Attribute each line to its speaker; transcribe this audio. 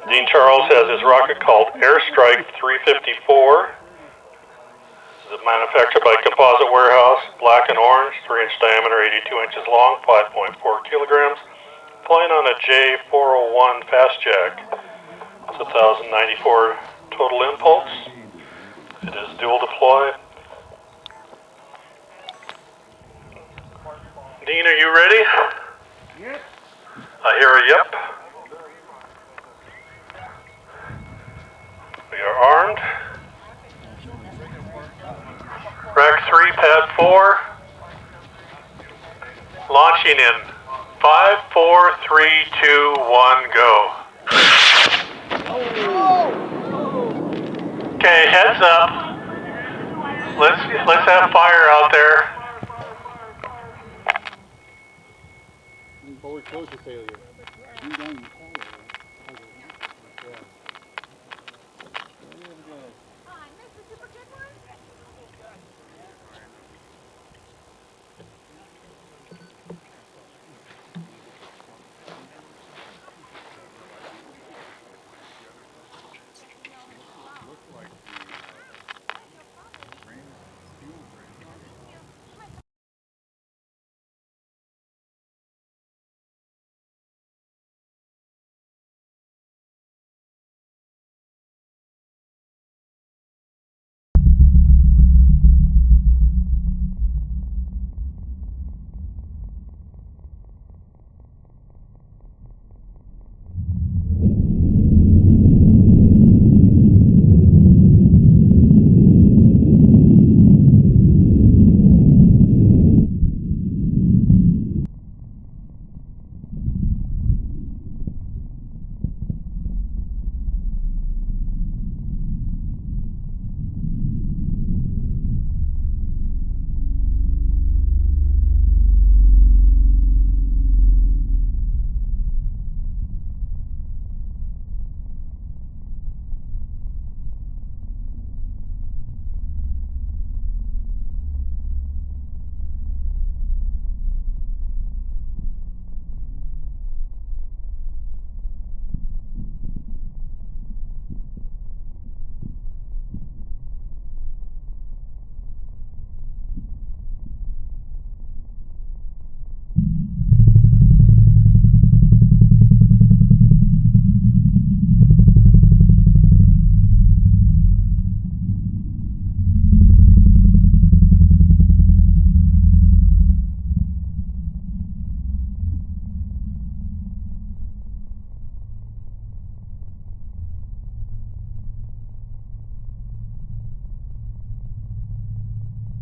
Speaker 1: Dean Charles has his rocket called Airstrike 354. This is manufactured by Composite Warehouse, black and orange, 3-inch diameter, 82 inches long, 5.4 kilograms. Flying on a J401 fast jack. It's 1,094 total impulse. It is dual deploy. Dean, are you ready?
Speaker 2: Yep.
Speaker 1: I hear a yep. We are armed. Rack 3, pad 4. Launching in 5, 4, 3, 2, 1, go. Okay, heads up. Let's have fire out there.
Speaker 2: Forward closure failure.